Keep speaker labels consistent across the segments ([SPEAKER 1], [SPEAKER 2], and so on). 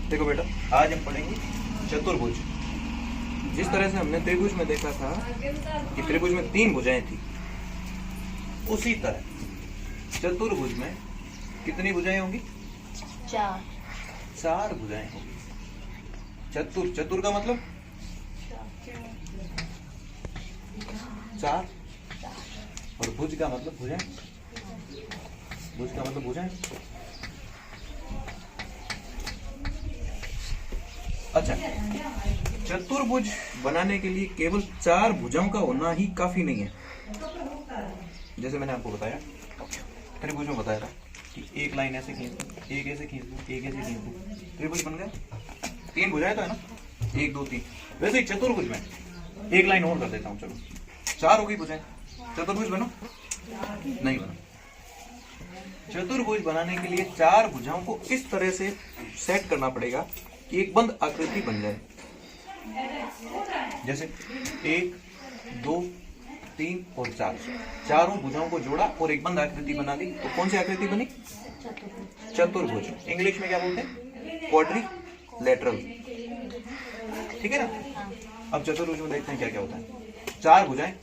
[SPEAKER 1] देखो बेटा, आज हम पढ़ेंगे चतुर्भुज। जिस तरह से हमने त्रिभुज में देखा था कि त्रिभुज में 3 भुजाएं थी, उसी तरह चतुर्भुज में कितनी भुजाएं होंगी? 4 भुजाएं होंगी। चतुर का मतलब 4 और भुज का मतलब भुजाएं। भुज का मतलब भुजाएं। अच्छा, चतुर्भुज बनाने के लिए केवल 4 भुजाओं का होना ही काफी नहीं है। जैसे मैंने आपको बताया, त्रिभुज में बताया था कि एक लाइन ऐसे खींच दो, एक ऐसे खींच दो, एक ऐसे खींच दो, त्रिभुज बन गया। 3 भुजाएं तो है ना, 1 2 3। वैसे ही चतुर्भुज में एक लाइन और कर देता हूँ, चलो 4 हो गई भुजाएं। चतुर्भुज बनो? नहीं बनो। चतुर्भुज बनाने के लिए 4 भुजाओं को इस तरह से सेट करना पड़ेगा कि एक बंद आकृति बन जाए। जैसे 1 2 3 और 4, चारों भुजाओं को जोड़ा और एक बंद आकृति बना दी, तो कौन सी आकृति बनी? चतुर्भुज। इंग्लिश में क्या बोलते हैं? क्वाड्रिलेटरल। ठीक है ना। अब चतुर्भुज में देखते हैं क्या क्या होता है। 4 भुजाएं,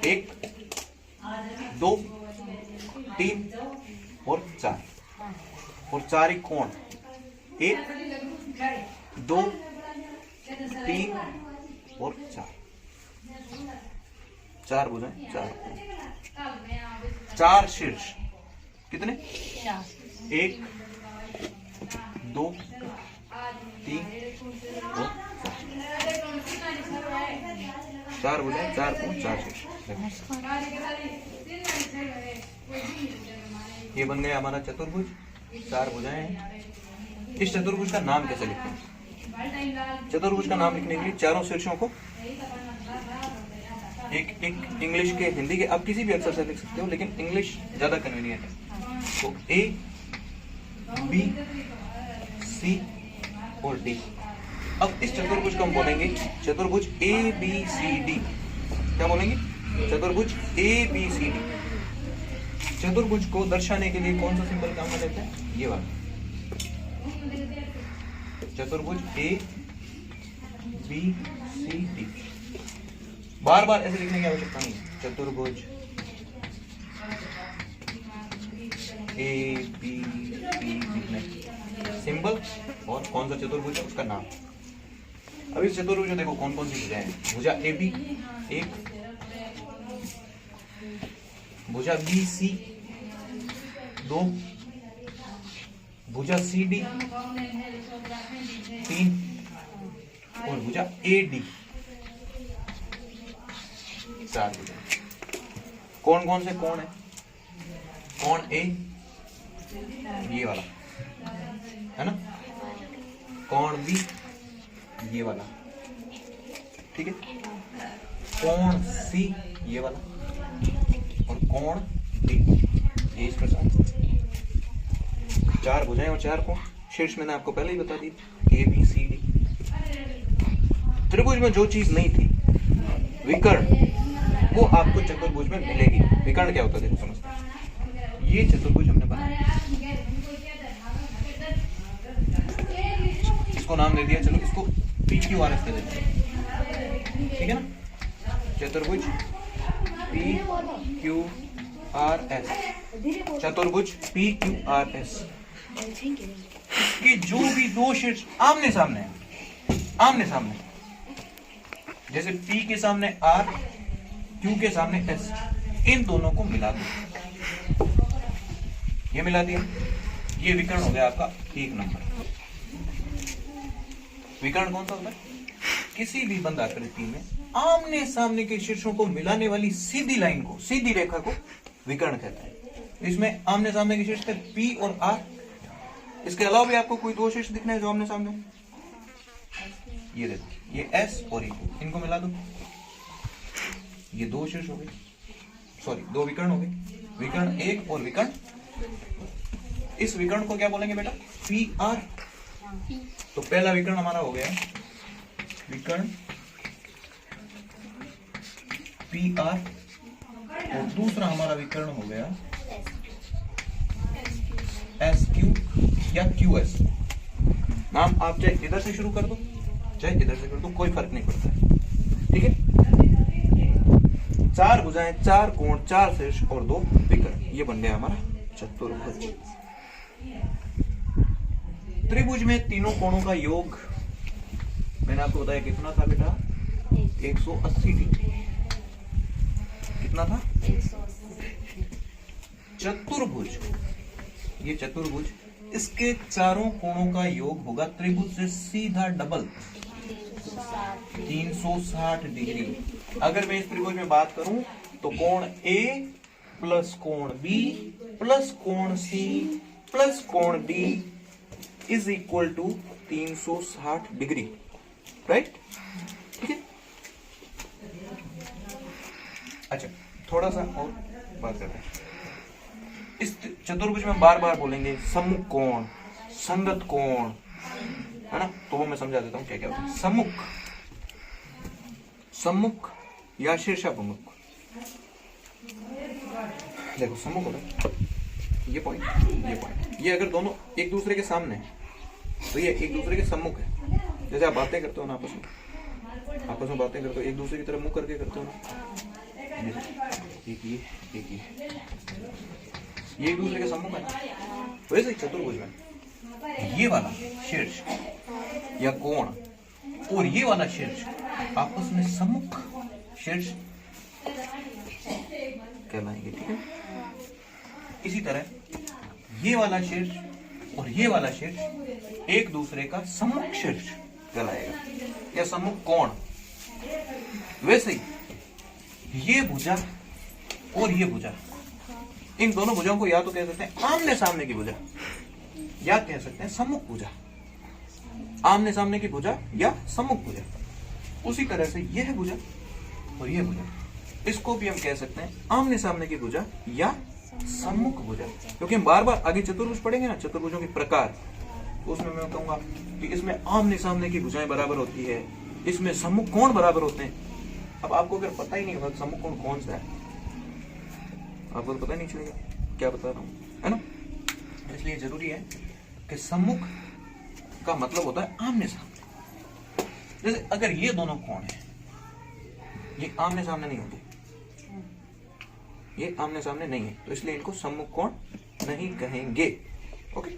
[SPEAKER 1] 1 2 3 और 4, और 4 ही कोण, 1 2 3 और 4 भुजाएं, 4 शीर्ष। कितने? 1 2 3 और 4 भुजाएं, 4 कोण, 4 शीर्ष। ये बन गया हमारा चतुर्भुज। 4 भुजाएं हैं। इस चतुर्भुज का नाम कैसे लिखते हैं? चतुर्भुज का नाम लिखने के लिए चारों शीर्षों को एक इंग्लिश के, हिंदी के, आप किसी भी अक्षर से लिख सकते हो, लेकिन इंग्लिश ज्यादा कन्वीनियंट है। तो A B C और D। अब इस चतुर्भुज को हम बोलेंगे चतुर्भुज ABCD। क्या बोलेंगे? चतुर्भुज ABCD। चतुर्भुज को दर्शाने के लिए कौन सा सिंबल काम में लेते हैं? ये वाला। चतुर्भुज ABCD। बार बार ऐसे लिखने की आवश्यकता नहीं है। चतुर्भुज ABCD लिखने सिंबल और कौन सा चतुर्भुज है उसका नाम। अब इस चतुर्भुज में देखो कौन कौन सी भुजाएं हैं। भुजा AB 1, भुजा BC 2, भुजा CD 3 और भुजा AD 4 भुजाएं। कौन कौन से कोण है? कोण A ये वाला है ना, कोण B ये वाला, ठीक है, कोण C ये वाला, और कोण D ये इसके साथ। 4 भुजाएं और 4 कोण। शीर्ष मैंने आपको पहले ही बता दी, ABCD। त्रिभुज में जो चीज नहीं थी, विकर्ण, वो आपको चतुर्भुज में मिलेगी। विकर्ण क्या होता है देखो, समझते। ये चतुर्भुज हमने बनाया, इसको नाम दे दिया, चलो इसको PQRS दे देते हैं, ठीक है ना। चतुर्भुज PQRS, चतुर्भुज PQRS। कि जो भी 2 शीर्ष आमने सामने है, आमने सामने, जैसे P के सामने R, Q के सामने S, इन दोनों को मिला दो। ये मिला दिया, ये विकर्ण हो गया आपका 1 नंबर। विकर्ण कौन सा होता है? किसी भी बंद आकृति में आमने सामने के शीर्षों को मिलाने वाली सीधी लाइन को, सीधी रेखा को विकर्ण कहते हैं। इसमें आमने सामने के शीर्ष थे P और R। इसके अलावा भी आपको कोई 2 शीर्ष दिखने जो आमने सामने, ये देखो, ये S और E, इनको मिला दो, ये 2 शीर्ष हो गए, सॉरी 2 विकर्ण हो गए। विकर्ण 1 और विकर्ण, इस विकर्ण को क्या बोलेंगे बेटा? PR। तो पहला विकर्ण हमारा हो गया विकर्ण PR, और दूसरा हमारा विकर्ण हो गया SQ या QS। नाम आप चाहे इधर से शुरू कर दो चाहे इधर से कर दो, कोई फर्क नहीं पड़ता है, ठीक है। 4 भुजाएं, 4 कोण, 4 शीर्ष और 2 विकर्ण, ये बन गया हमारा चतुर्भुज। त्रिभुज में तीनों कोणों का योग मैंने आपको बताया कितना था बेटा, 180 डिग्री। कितना था? चतुर्भुज, ये चतुर्भुज, इसके चारों कोणों का योग होगा त्रिभुज से सीधा डबल 360 डिग्री। अगर मैं इस त्रिभुज में बात करूं तो कोण A प्लस कोण B प्लस कोण C प्लस कोण D is equal to 360 degree, right? ठीक है। अच्छा, थोड़ा सा और बात करते हैं। इस चतुर्भुज में बार बार बोलेंगे सम्मुख कोण, संगत कोण, है ना, तो वो मैं समझा देता हूं क्या क्या होता है। सम्मुख या शीर्षाभिमुख। देखो सम्मुख होगा ये पॉइंट, ये पॉइंट, ये अगर दोनों एक दूसरे के सामने है तो ये एक दूसरे के सम्मुख है। जैसे आप बातें करते हो ना आपस में बातें करते हो, एक दूसरे की तरफ मुंह करके करते हो ना, एक ये एक दूसरे के सम्मुख है। वैसे ही चतुर्भुज में ये वाला शीर्ष या कोण और ये वाला शीर्ष आपस में सम्मुख शीर्ष कहलाएंगे, ठीक है। इसी तरह ये वाला शीर्ष और ये वाला शीर्ष एक दूसरे का सम्मुख शीर्ष कहलाएगा या सम्मुख कोण। वैसे ही ये भुजा और ये भुजा, इन दोनों भुजाओं को या तो कह सकते हैं आमने सामने की भुजा या कह सकते हैं सम्मुख भुजा। आमने सामने की भुजा या सम्मुख भुजा। उसी तरह से यह भुजा और यह भुजा, इसको भी हम कह सकते हैं आमने सामने की भुजा या सम्मुख भुजा। क्योंकि हम बार बार आगे चतुर्भुज पढ़ेंगे ना, चतुर्भुजों के प्रकार, उसमें मैं कहूंगा कि इसमें आमने सामने की भुजाएं बराबर होती है, इसमें सम्मुख कोण बराबर होते हैं। अब आपको अगर पता ही नहीं होगा सम्मुख कोण कौन सा है, आपको तो पता ही नहीं चलेगा क्या बता रहा हूं, है ना। इसलिए जरूरी है कि सम्मुख का मतलब होता है आमने सामने। जैसे अगर ये दोनों कोण है, ये आमने सामने नहीं होते, ये आमने सामने नहीं है, तो इसलिए इनको सम्मुख कोण नहीं कहेंगे। ओके,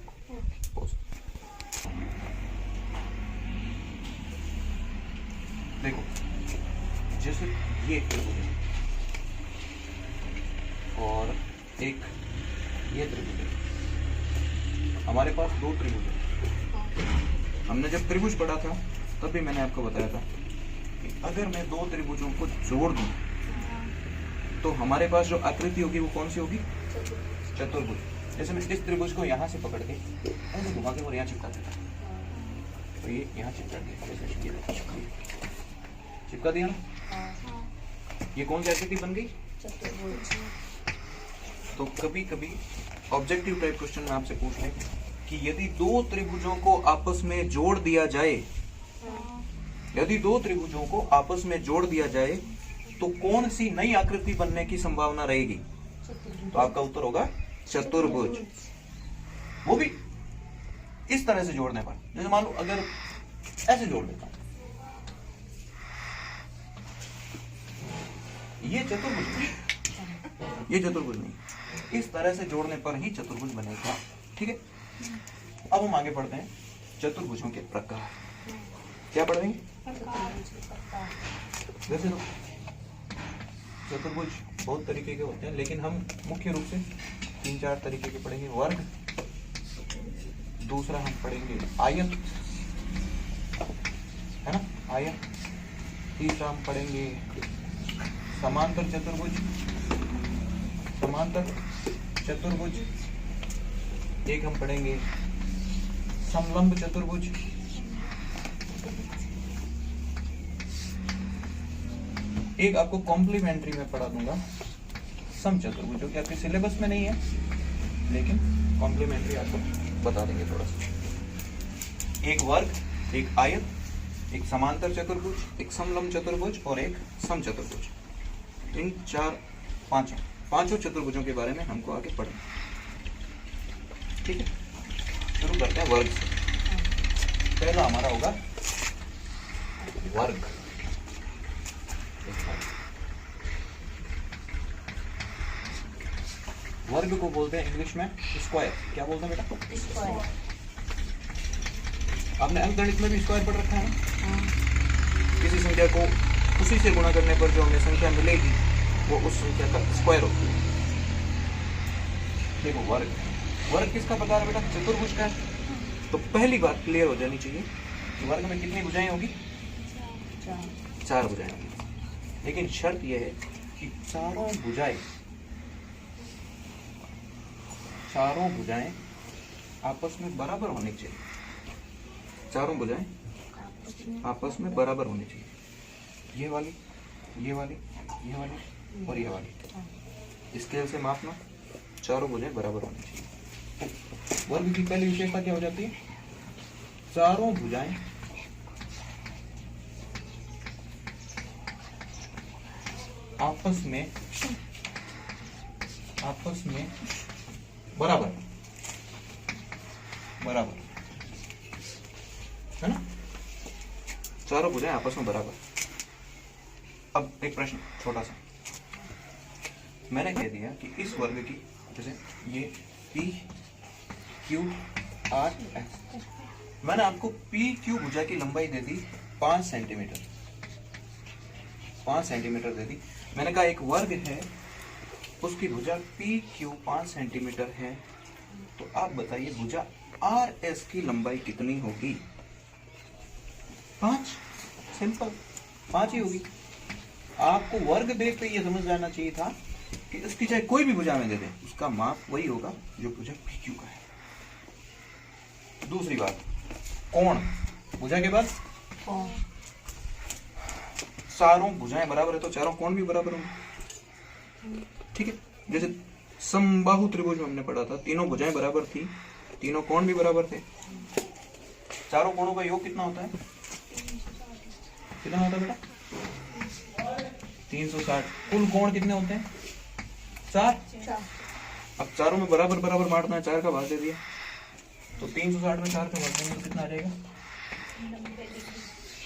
[SPEAKER 1] देखो जैसे ये त्रिभुज है और एक ये त्रिभुज है, हमारे पास 2 त्रिभुज है। हमने जब त्रिभुज पढ़ा था तब भी मैंने आपको बताया था कि अगर मैं 2 त्रिभुजों को जोड़ दूं तो हमारे पास जो आकृति होगी वो कौन सी होगी? चतुर्भुज। जैसे मैं इस त्रिभुज को यहाँ से पकड़ के ऐसे घुमा के और यहाँ चिपका देता, तो ये यहाँ चिपका दिया, चिपका दिया ना, ये कौन सी आकृति बन गई? चतुर्भुज। तो कभी कभी ऑब्जेक्टिव टाइप क्वेश्चन में आपसे पूछ लें कि यदि 2 त्रिभुजों को आपस में जोड़ दिया जाए, यदि 2 त्रिभुजों को आपस में जोड़ दिया जाए तो कौन सी नई आकृति बनने की संभावना रहेगी? तो आपका उत्तर होगा चतुर्भुज। वो भी इस तरह से जोड़ने पर, जैसे मान लो अगर ऐसे जोड़ देता हूं, ये चतुर्भुज नहीं, ये चतुर्भुज नहीं, इस तरह से जोड़ने पर ही चतुर्भुज बनेगा, ठीक है। अब हम आगे पढ़ते हैं चतुर्भुजों के प्रकार। क्या पढ़ेंगे? वैसे तो चतुर्भुज बहुत तरीके के होते हैं, लेकिन हम मुख्य रूप से 3-4 तरीके के पढ़ेंगे। वर्ग, दूसरा हम पढ़ेंगे आयत, है ना, आयत। तीसरा हम पढ़ेंगे समांतर चतुर्भुज, समांतर चतुर्भुज। एक हम पढ़ेंगे समलंब चतुर्भुज। एक आपको कॉम्प्लीमेंट्री में पढ़ा दूंगा समचतुर्भुज, जो कि आपके सिलेबस में नहीं है, लेकिन कॉम्प्लीमेंट्री आपको बता देंगे थोड़ा सा। एक वर्ग, एक आयत, एक समांतर चतुर्भुज, एक समलंब चतुर्भुज और एक समचतुर्भुज। इन 4-5 चतुर्भुजों के बारे में हमको आगे पढ़ना, ठीक है। शुरू करते हैं वर्ग से। पहला हमारा होगा वर्ग। वर्ग को बोलते हैं इंग्लिश में स्क्वायर। क्या बोलते हैं बेटा?
[SPEAKER 2] स्क्वायर।
[SPEAKER 1] आपने अंकगणित में भी स्क्वायर पढ़ रखा है ना? किसी संख्या को उसी से गुणा करने पर जो हमें संख्या मिलेगी वो उस संख्या का स्क्वायर होती है। देखो वर्ग, वर्ग किसका प्रकार है बेटा? चतुर्भुज का है। तो पहली बात क्लियर हो जानी चाहिए कि वर्ग में कितनी भुजाएं होगी? 4 भुजाएं होगी। लेकिन शर्त यह है कि चारों भुजाएं आपस में बराबर होनी चाहिए। चारों भुजाएं आपस में बराबर होनी चाहिए। ये वाली, ये वाली, ये वाली और ये वाली। स्केल से मापना, चारों भुजाएं बराबर होनी चाहिए। वर्ग की पहली विशेषता क्या हो जाती है? चारों भुजाएं आपस में बराबर है ना? चारों भुजाएं आपस में बराबर। अब एक प्रश्न छोटा सा, मैंने कह दिया कि इस वर्ग की, जैसे ये P Q R S, मैंने आपको P Q भुजा की लंबाई दे दी 5 सेंटीमीटर, 5 सेंटीमीटर दे दी। मैंने कहा एक वर्ग है, उसकी भुजा P Q 5 सेंटीमीटर है, तो आप बताइए भुजा R S की लंबाई कितनी होगी? 5। सिंपल, 5 ही होगी। आपको वर्ग देख के ये समझ जाना चाहिए था कि इसकी चाहे कोई भी भुजा में दे दें, उसका माप वही होगा जो भुजा PQ का है। दूसरी बात, कोण। भुजा के बाद चारों भुजाएं बराबर है तो चारों कोण भी बराबर होंगे। ठीक है, जैसे समबाहु त्रिभुज में हमने पढ़ा था, तीनों भुजाएं बराबर थी, तीनों कोण भी बराबर थे। चारों कोणों का योग कितना होता है? कितना होता है बेटा? 360। कुल कोण कितने होते हैं? 4। अब चारों में बराबर बराबर बांटना है, 4 का भाग दे दिया, तो 360 में 4 का भाग देंगे तो कितना आ जाएगा?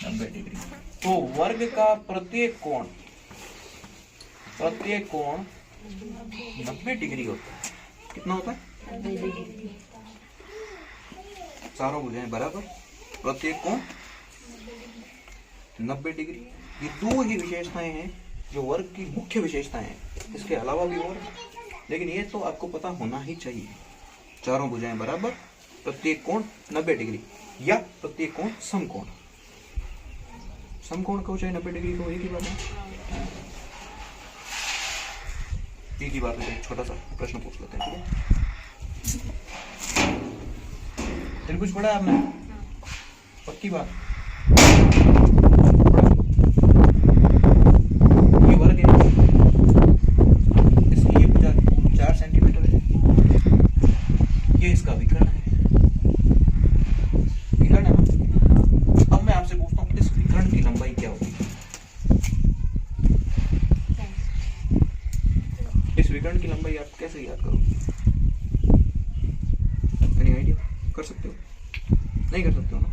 [SPEAKER 1] 90 डिग्री। तो वर्ग का प्रत्येक कोण 90 डिग्री होता है। कितना होता है?
[SPEAKER 2] 90 डिग्री।
[SPEAKER 1] चारों भुजाएं बराबर, प्रत्येक कोण 90 डिग्री। ये 2 ही विशेषताएं हैं जो वर्ग की मुख्य विशेषताएं हैं। इसके अलावा भी और, लेकिन ये तो आपको पता होना ही चाहिए। चारों भुजाएं बराबर, प्रत्येक कोण 90 डिग्री, या प्रत्येक कोण समकोण। समकोण को चाहे 90 डिग्री को, एक ही बात है। एक ही बात है। छोटा सा प्रश्न पूछ लेते हैं, ठीक है? त्रिभुज पढ़ा आपने? पक्की बात। ये वर्ग है, इसकी ये भुजा 4 सेंटीमीटर है, ये इसका विकर्ण है। विकर्ण है ना? अब मैं आपसे पूछता हूँ, इस विकर्ण की लंबाई क्या होगी? इस विकर्ण की लंबाई आप कैसे याद करोगे? Any idea? कर सकते हो? नहीं कर सकते हो ना?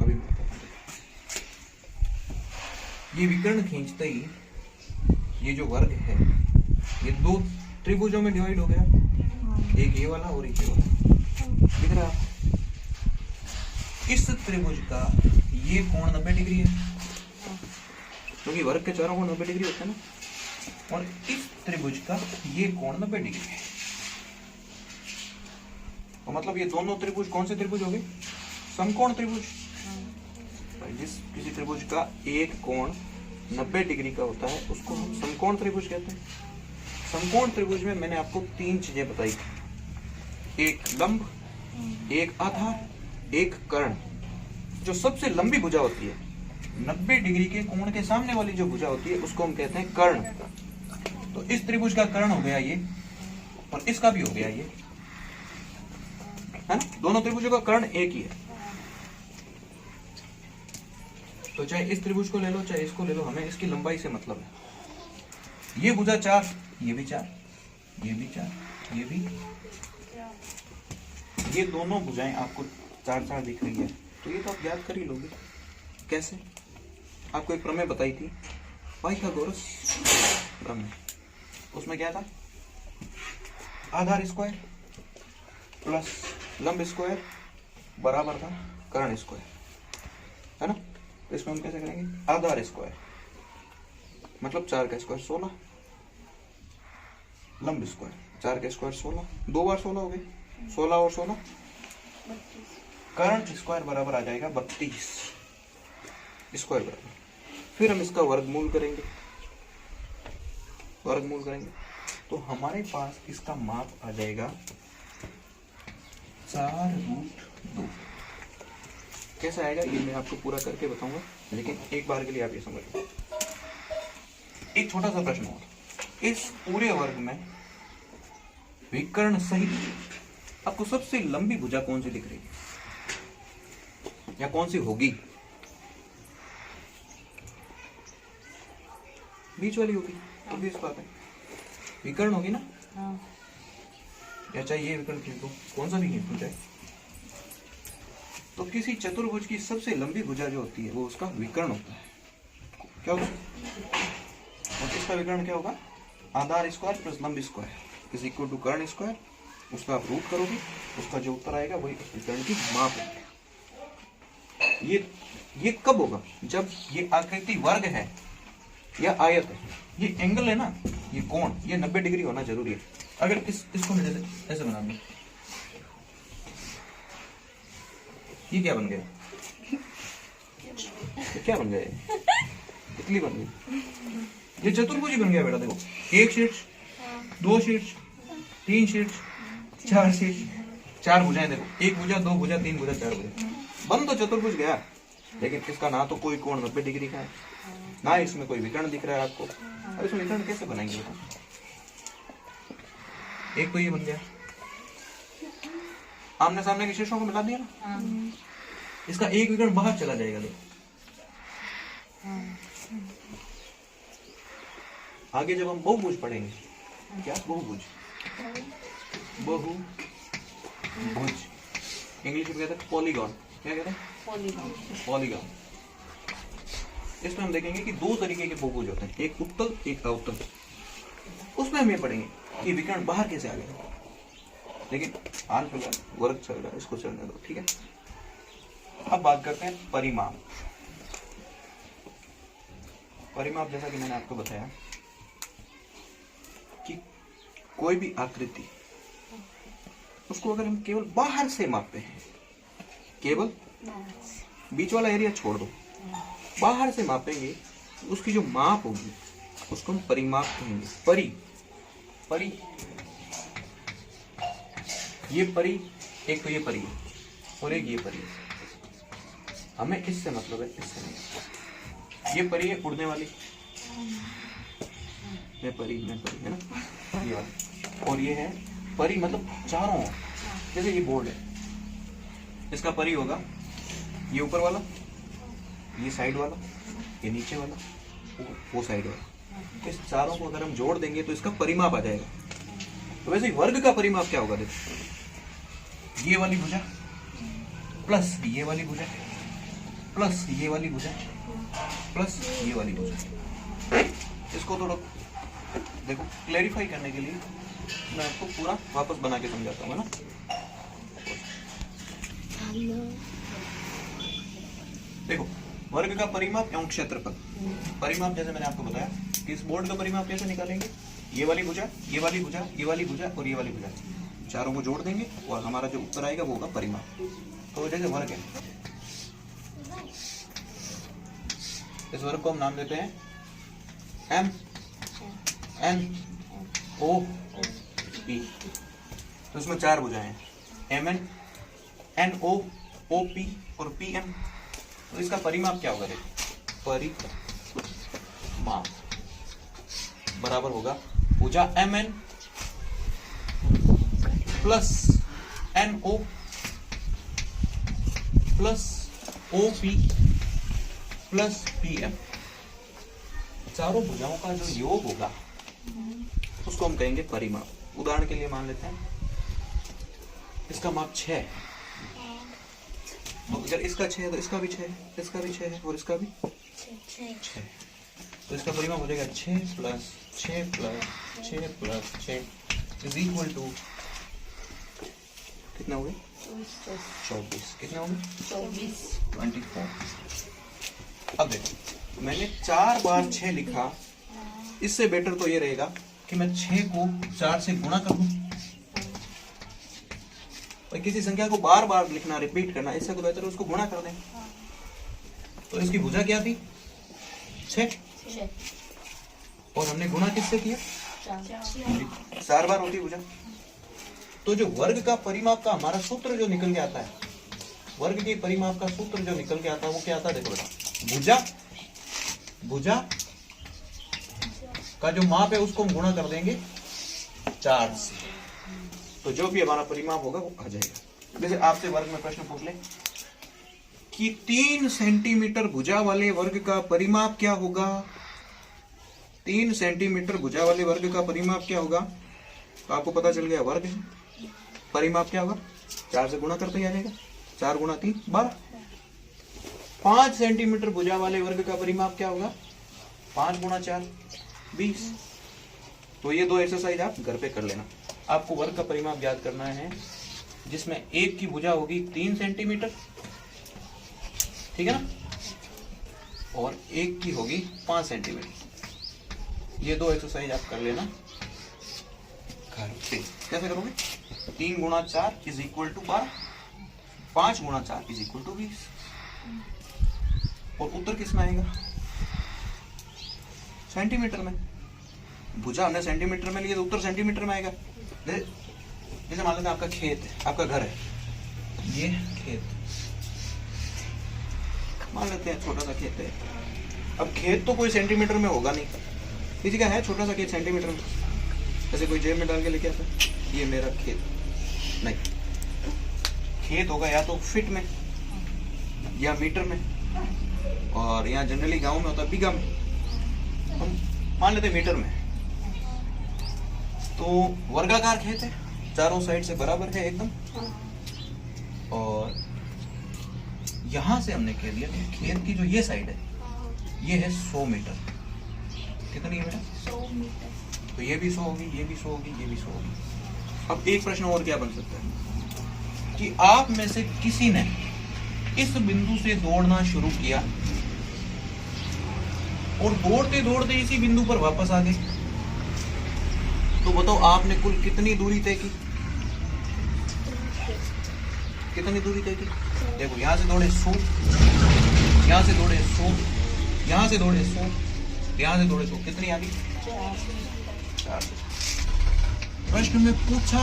[SPEAKER 1] अभी मैं बताता हूं। ये विकर्ण खींचते ही ये जो वर्ग है ये 2 त्रिभुजों में डिवाइड हो गया, एक ये वाला और एक ये वाला। दिख रहा है? इस त्रिभुज का ये कोण 90 डिग्री है, क्योंकि वर्ग के चारों कोण 90 डिग्री होते हैं ना, और इस त्रिभुज का ये कोण 90 डिग्री है। तो मतलब ये दोनों त्रिभुज कौन से त्रिभुज हो गए? समकोण त्रिभुज। जिस किसी त्रिभुज का एक कोण 90 डिग्री का होता है उसको हम समकोण त्रिभुज कहते हैं। समकोण त्रिभुज में मैंने आपको 3 चीजें बताई, एक लंब, एक आधार, एक कर्ण। जो सबसे लंबी भुजा होती है, 90 डिग्री के कोण के सामने वाली जो भुजा होती है उसको हम कहते हैं कर्ण। तो इस त्रिभुज का कर्ण हो गया ये, और इसका भी हो गया ये, है ना? दोनों त्रिभुजों का कर्ण एक ही है। तो चाहे इस त्रिभुज को ले लो चाहे इसको ले लो, हमें इसकी लंबाई से मतलब है। ये भुजा 4, ये भी 4, ये भी 4, ये भी, ये दोनों भुजाएं आपको 4-4 दिख रही है। तो ये तो आप याद कर ही लोगे। कैसे? आपको एक प्रमेय बताई थी, पाइथागोरस प्रमेय। उसमें क्या था? आधार स्क्वायर प्लस लंब स्क्वायर बराबर था कर्ण स्क्वायर, है ना? तो इसमें हम कैसे करेंगे? आधार स्क्वायर मतलब 4 का स्क्वायर 16, लंब स्क्वायर 4 का स्क्वायर 16, 2 बार 16 हो गए, 16 और 16 कर्ण स्क्वायर बराबर आ जाएगा 32 स्क्वायर बराबर। फिर हम इसका वर्गमूल करेंगे, तो हमारे पास इसका माप आ जाएगा 4√2। कैसा आएगा ये मैं आपको पूरा करके बताऊंगा, लेकिन एक बार के लिए आप ये समझ लो। एक छोटा सा प्रश्न और, इस पूरे वर्ग में विकर्ण सहित आपको सबसे लंबी भुजा कौन सी दिख रही है या कौन सी होगी? बीच वाली होगी, ऑब्वियस बात है, विकर्ण होगी ना। या चाहे ये विकर्ण खींच दो, कौन सा भी खींच दो चाहे, तो किसी चतुर्भुज की सबसे लंबी भुजा जो होती है वो उसका विकर्ण होता है। क्या होगा? और इसका विकर्ण क्या होगा? आधार स्क्वायर प्लस लंब स्क्वायर इज इक्वल टू कर्ण स्क्वायर। उसका आप रूट करोगे, उसका जो उत्तर आएगा वही उस विकर्ण की माप होगी। ये कब होगा? जब ये आकृति वर्ग है या आयत है, ये एंगल है ना, ये कोण, ये 90 डिग्री होना जरूरी है। अगर इसको मैं ऐसे बना दूं, ये क्या बन गया? ये क्या बन गया? तितली बन गई। ये चतुर्भुज ही बन गया बेटा। देखो, 1 शीर्ष, 2 शीर्ष, 3 शीर्ष, 4 शीर्ष, 4 भुजाएं। देखो, 1 भुजा, 2 भुजा, 3 भुजा, 4 भुजा, बन तो चतुर्भुज गया। लेकिन इसका ना तो कोई कोण 90 डिग्री का है, ना इसमें कोई विकर्ण दिख रहा है आपको। अब इसमें विकर्ण कैसे बनाएंगे बताओ? एक तो ये बन गया, आमने सामने के शीर्षों को मिला दिया ना, इसका एक विकर्ण बाहर चला जाएगा। देखो आगे जब हम बहुभुज पढ़ेंगे, क्या बहुभुज, बहुभुज इंग्लिश में कहते हैं पॉलीगॉन। क्या कहते हैं? पॉलीगॉन। इसमें हम देखेंगे कि 2 तरीके के बहुभुज होते हैं, एक उत्तल एक अवतल। उसमें हम ये पढ़ेंगे कि विकर्ण बाहर कैसे आ गया। लेकिन आज फिलहाल वर्ग चल रहा है, इसको चलने दो, ठीक है। अब बात करते हैं परिमाप। परिमाप जैसा कि मैंने आपको बताया कि कोई भी आकृति, उसको अगर हम केवल बाहर से मापते हैं, केवल बीच वाला एरिया छोड़ दो, बाहर से मापेंगे, उसकी जो माप होगी उसको हम परिमाप कहेंगे। परी ये परी, एक तो ये परी है और एक ये परी है। हमें इससे मतलब है, इससे नहीं। ये परी है उड़ने वाली, मैं परी है ना, ये वाली। और ये है परी मतलब चारों, जैसे ये बोर्ड है, इसका परी होगा ये ऊपर वाला, ये साइड वाला, ये नीचे वाला, वो साइड वाला। इस चारों को अगर हम जोड़ देंगे तो इसका परिमाप आ जाएगा। तो वैसे वर्ग का परिमाप क्या होगा? देखो, ये वाली भुजा प्लस ये वाली भुजा प्लस ये वाली भुजा प्लस ये वाली भुजा। इसको थोड़ा देखो क्लैरिफाई करने के लिए मैं आपको पूरा वापस बना के समझाता हूँ ना। देखो, वर्ग का परिमाप एवं क्षेत्रफल। परिमाप जैसे मैंने आपको बताया कि इस बोर्ड का परिमाप कैसे निकालेंगे? ये वाली भुजा, ये वाली भुजा, ये वाली भुजा और ये वाली भुजा, चारों को जोड़ देंगे और हमारा जो उत्तर आएगा वो होगा परिमाप। तो जैसे वर्ग है, इस वर्ग को हम नाम देते हैं MNOP। तो इसमें 4 भुजाएं हैं, MN, NO, OP और PM। तो इसका परिमाप क्या होगा? देखो, परिमाप बराबर होगा भुजा MN plus NO plus OP plus PM। चारों भुजाओं का जो योग होगा उसको हम कहेंगे परिमाप। उदाहरण के लिए मान लेते हैं इसका माप 6 है, तो अगर इसका 6 है तो इसका भी 6 है, इसका भी 6 है और इसका भी 6। तो इसका परिमाप हो जाएगा 6 plus 6 plus 6 plus 6 is equal to कितना हो गया 24। कितना हो गया 24। अब देखो मैंने 4 बार 6 लिखा, इससे बेटर तो ये रहेगा कि मैं 6 को 4 से गुणा कर दूं। और किसी संख्या को बार बार लिखना, रिपीट करना, इससे तो बेहतर है उसको गुणा कर दें। तो इसकी भुजा क्या थी 6 और हमने गुणा किससे किया 4 बार होती भुजा। तो जो वर्ग का परिमाप का हमारा सूत्र जो निकल के आता है, वर्ग के परिमाप का सूत्र जो निकल के आता है वो क्या आता है, देखो बेटा, भुजा का जो माप है उसको हम गुणा कर देंगे 4 से, तो जो भी हमारा परिमाप होगा वो आ जाएगा। जैसे आपसे वर्ग में प्रश्न पूछ ले कि 3 सेंटीमीटर भुजा वाले वर्ग का परिमाप क्या होगा, 3 सेंटीमीटर भुजा वाले वर्ग का परिमाप क्या होगा, तो आपको पता चल गया वर्ग है, परिमाप क्या होगा 4 से गुणा करते ही आ जाएगा, 4 गुणा 3 12। 5 सेंटीमीटर भुजा वाले वर्ग का परिमाप क्या होगा 5 गुणा 4 20। तो ये 2 एक्सरसाइज आप घर पे कर लेना। आपको वर्ग का परिमाप याद करना है जिसमें एक की भुजा होगी 3 सेंटीमीटर, ठीक है ना, और एक की होगी 5 सेंटीमीटर। ये 2 एक्सरसाइज आप कर लेना घर पे। कैसे करोगे 3 गुणा 4 इज इक्वल टू 12, 5 गुणा 4 इज इक्वल टू 20। और उत्तर किस में आएगा सेंटीमीटर में। भुजा हमने सेंटीमीटर में लिया तो उत्तर सेंटीमीटर में आएगा। जैसे मान लेते हैं आपका खेत है, आपका घर है, ये खेत मान लेते हैं, छोटा सा खेत है। अब खेत तो कोई सेंटीमीटर में होगा नहीं, किसी का है छोटा सा खेत सेंटीमीटर में, ऐसे कोई जेब में डाल के लेके आता है ये मेरा खेत, नहीं, खेत होगा या तो फीट में या मीटर में, और यहाँ जनरली गांव में होता है बीघा में, हम मान लेते मीटर में। तो वर्गाकार खेत है, चारों साइड से बराबर है एकदम, और यहां से हमने कह दिया कि खेत की जो ये साइड है ये है 100 मीटर। कितनी है बेटा
[SPEAKER 2] 100 मीटर।
[SPEAKER 1] तो ये भी 100 होगी, ये भी 100 होगी, ये भी 100 होगी। अब एक प्रश्न और क्या बन सकता है कि आप में से किसी ने इस बिंदु से दौड़ना शुरू किया और दौड़ते दौड़ते इसी बिंदु पर वापस आ गए, तो बताओ आपने कुल कितनी दूरी तय की, कितनी दूरी तय की। देखो यहां से दौड़े 100, यहां से दौड़े 100, यहां से दौड़े 100, यहां से दौड़े 100, कितनी आ गई 400। प्रश्न में पूछा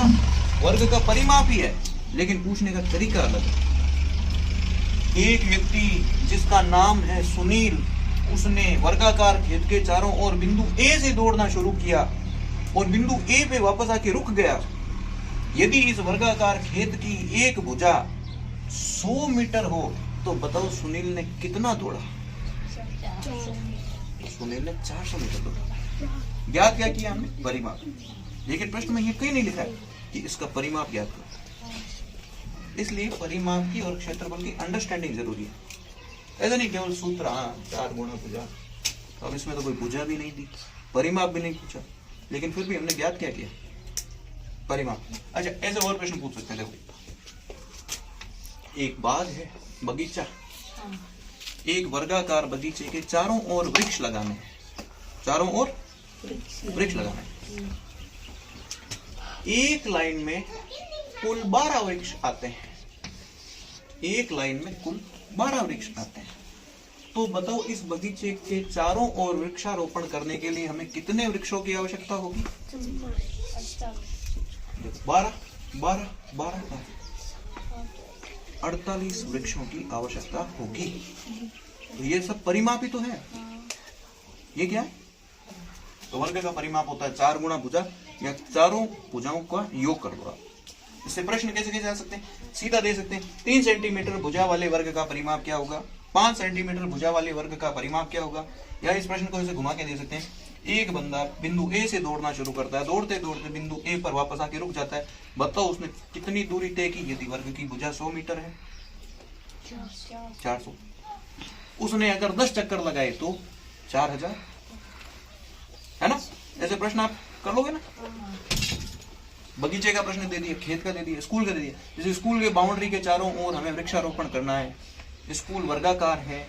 [SPEAKER 1] वर्ग का परिमाप ही है, लेकिन पूछने का तरीका अलग है। एक व्यक्ति जिसका नाम है सुनील, उसने वर्गाकार खेत के चारों ओर बिंदु ए से दौड़ना शुरू किया और बिंदु ए पे वापस आके रुक गया। यदि इस वर्गाकार खेत की एक भुजा 100 मीटर हो तो बताओ सुनील ने कितना दौड़ा। सुनील ने 400 मीटर दौड़ा। ज्ञात क्या किया हमने परिमाप, लेकिन प्रश्न में ये कहीं नहीं लिखा है कि इसका परिमाप ज्ञात करो। इसलिए परिमाप की और क्षेत्रफल की अंडरस्टैंडिंग जरूरी है, ऐसा नहीं केवल सूत्र 4 गुणा भुजा। अब इसमें तो कोई भुजा भी नहीं दी, परिमाप भी नहीं पूछा, लेकिन फिर भी हमने ज्ञात क्या किया परिमाप। अच्छा ऐसे और प्रश्न पूछ सकते हैं। देखो एक बाग है, बगीचा, एक वर्गाकार बगीचे के चारों ओर वृक्ष लगाने हैं, चारों ओर वृक्ष लगाने हैं। एक लाइन में कुल 12 वृक्ष आते हैं, एक लाइन में कुल 12 वृक्ष आते हैं। तो बताओ इस बगीचे के चारों ओर वृक्षारोपण करने के लिए हमें कितने वृक्षों की आवश्यकता होगी 12 12 12 48 वृक्षों की आवश्यकता होगी। तो ये सब परिमाप ही तो है। ये क्या है, तो वर्ग का परिमाप होता है 4 गुणा भुजा या चारों भुजाओं का योग कर दो। इससे प्रश्न कैसे जा सकते हैं, सीधा दे सकते हैं 3 सेंटीमीटर भुजा वाले वर्ग का परिमाप क्या होगा, 5 सेंटीमीटर भुजा वाले वर्ग का परिमाप क्या होगा। या इस प्रश्न को ऐसे घुमा के दे सकते हैं, एक बंदा बिंदु ए से दौड़ना शुरू करता है, दौड़ते दौड़ते बिंदु ए पर वापस आके रुक जाता है, बताओ उसने कितनी दूरी तय की। यदि वर्ग की भुजा 100 मीटर है 400। उसने अगर 10 चक्कर लगाए तो 4000, है ना? ऐसे प्रश्न आप कर लोगे ना? बगीचे का प्रश्न दे दिया, खेत का दे दिया, स्कूल का दे दिया। जैसे स्कूल के बाउंड्री के चारों ओर हमें वृक्षारोपण करना है, स्कूल वर्गाकार है,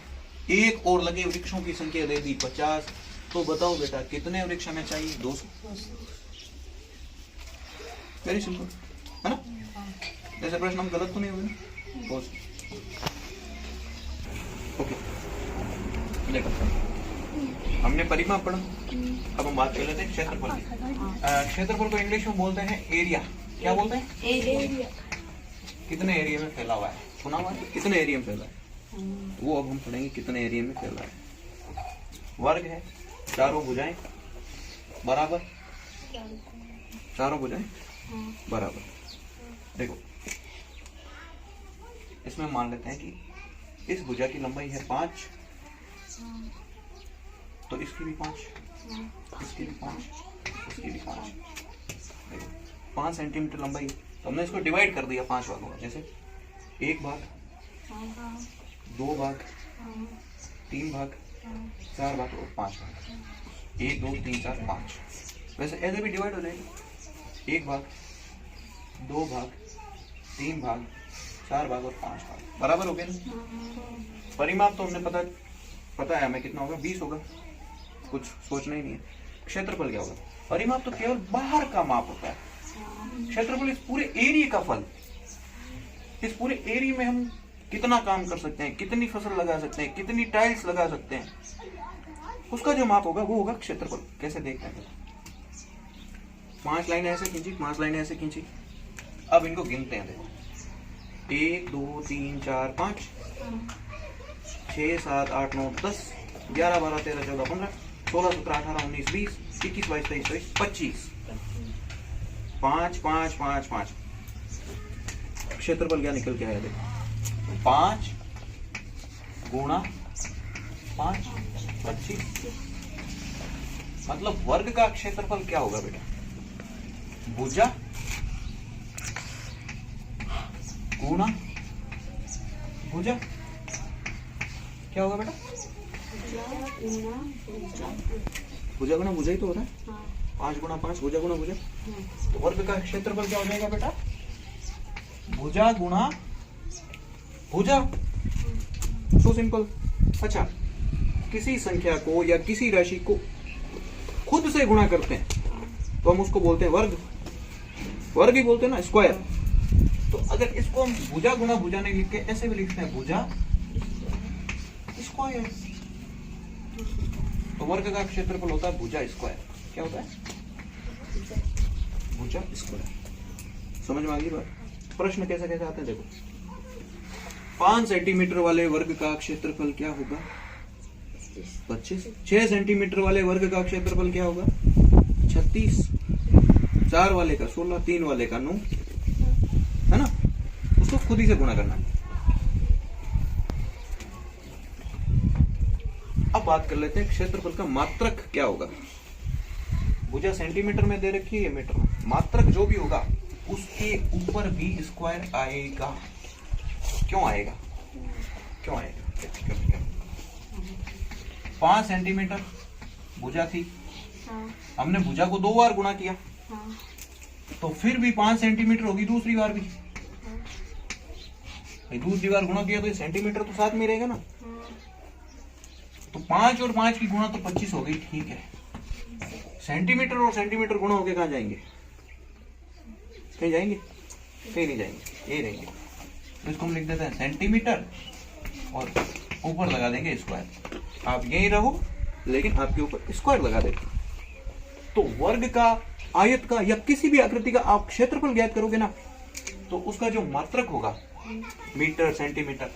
[SPEAKER 1] एक और लगे वृक्षों की संख्या दे दी 50, तो बताओ बेटा कितने वृक्ष हमें चाहिए? 200। वेरी सिंपल, है ना? ऐसे प्रश्न हम गलत तो नहीं हुए? ओके, देखो हमने परिमाप पढ़ा, अब हम बात कर लेते हैं क्षेत्रफल की। क्षेत्रफल को इंग्लिश में बोलते हैं एरिया। क्या बोलते हैं? एरिया। कितने एरिया में फैला हुआ है? सुना हुआ है? कितने एरिया में फैला है वो अब हम पढ़ेंगे, कितने एरिया में फैला है। वर्ग है, चारों भुजाएं बराबर, चारों भुजाएं बराबर। देखो इसमें मान लेते हैं कि इस भुजा की लंबाई है 5, तो इसकी भी 5, इसकी भी 5, इसकी भी 5। देखो 5 सेंटीमीटर लंबाई, तो हमने इसको डिवाइड कर दिया 5 भागों में। जैसे 1 भाग, 2 भाग, 3 भाग, 4 भाग और 5 भाग। 1 2 3 4 5। वैसे ऐसे भी डिवाइड हो जाएगी, 1 भाग, 2 भाग, 3 भाग, 4 भाग और 5 भाग। बराबर हो गया ना? परिमाप तो हमने पता है हमें कितना होगा, 20 होगा, कुछ सोचना ही नहीं है। क्षेत्रफल क्या होगा? परिमाप तो केवल बाहर का माप होता है, क्षेत्रफल इस पूरे एरिया का फल। इस पूरे एरिया में हम कितना काम कर सकते हैं, कितनी फसल लगा सकते हैं, कितनी टाइल्स लगा सकते हैं, उसका जो माप होगा वो होगा क्षेत्रफल। कैसे देखते हैं? 5 लाइनें ऐसे खींची, 5 लाइनें ऐसे खींची। अब इनको गिनते हैं। देखो 1 2 3 4 5 6 7 8 9 10 11 12 13 14 15 16 17 18 19 20 21 22 23 24 25। 5 5 5 5 क्षेत्रफल क्या निकल के आया? देखो 5 गुणा 5 25। मतलब वर्ग का क्षेत्रफल क्या होगा बेटा? भुजा गुणा भुजा। क्या होगा बेटा? भुजा गुणा भुजा ही तो हो रहा है। 5 गुणा 5 भुजा गुणा भुजा। तो वर्ग का क्षेत्रफल क्या हो जाएगा बेटा? भुजा गुणा भुजा। So simple. अच्छा, किसी संख्या को या किसी राशि को खुद से गुणा करते हैं तो हम उसको बोलते हैं वर्ग। वर्ग ही बोलते हैं ना, स्क्वायर। तो अगर इसको हम भुजा गुणा भुजा नहीं लिख के ऐसे भी लिखते हैं भुजा स्क्वायर, तो वर्ग का क्षेत्रफल होता है भुजा स्क्वायर। क्या होता है? भुजा स्क्वायर। समझ में आ गई बात? प्रश्न कैसे कैसे आते हैं देखो। 5 सेंटीमीटर वाले वर्ग का क्षेत्रफल क्या होगा? 25। 6 सेंटीमीटर वाले वर्ग का क्षेत्रफल क्या होगा? 36। 4 वाले का 16, 3 वाले का 9, है ना? उसको खुद ही से गुणा करना। अब बात कर लेते हैं क्षेत्रफल का मात्रक क्या होगा। भुजा सेंटीमीटर में दे रखी है, मीटर में। मात्रक जो भी होगा उसके ऊपर भी स्क्वायर आएगा। क्यों आएगा? क्यों आएगा? 5 सेंटीमीटर भुजा थी, हमने भुजा को 2 बार गुणा किया, तो फिर भी 5 सेंटीमीटर होगी दूसरी बार भी। दूसरी बार गुणा किया तो सेंटीमीटर तो साथ में रहेगा ना। तो 5 और 5 की गुणा तो 25 हो गई, ठीक है। सेंटीमीटर और सेंटीमीटर गुणा होके कहां जाएंगे? कहीं जाएंगे? कहीं नहीं जाएंगे, ये रहेंगे। तो इसको हम लिख देते हैं सेंटीमीटर और ऊपर लगा देंगे स्क्वायर। आप यही रहो लेकिन आपके ऊपर स्क्वायर लगा देते। तो वर्ग का, आयत का या किसी भी आकृति का आप क्षेत्रफल ज्ञात करोगे ना, तो उसका जो मात्रक होगा मीटर सेंटीमीटर,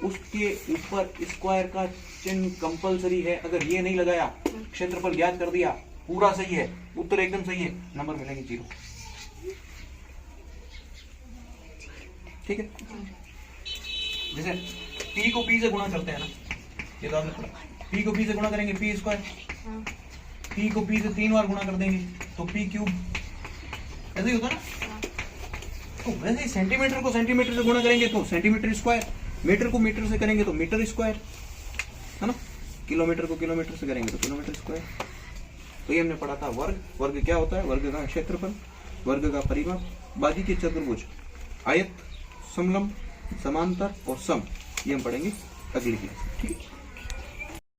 [SPEAKER 1] उसके ऊपर स्क्वायर का चिन्ह कंपलसरी है। अगर ये नहीं लगाया, क्षेत्रफल ज्ञात कर दिया, पूरा सही है, उत्तर एकदम सही है, नंबर मिलेंगे 0। ठीक है? जैसे p को p से गुणा करते हैं ना, ये तो आपने पढ़ा। p को p से गुणा करेंगे p स्क्वायर, p को p से 3 बार गुणा कर देंगे तो p क्यूब। ऐसा ही होता ना। तो वैसे ही सेंटीमीटर को सेंटीमीटर से गुणा करेंगे तो सेंटीमीटर स्क्वायर, मीटर को मीटर से करेंगे तो मीटर स्क्वायर, है ना, किलोमीटर को किलोमीटर से करेंगे तो किलोमीटर स्क्वायर। तो ये हमने पढ़ा था वर्ग। वर्ग क्या होता है? वर्ग का क्षेत्रफल, वर्ग का परिमाप, बाजू के चतुर्भुज, आयत, समलंब, समांतर और सम, ये हम पढ़ेंगे अगली क्लास में। ठीक है।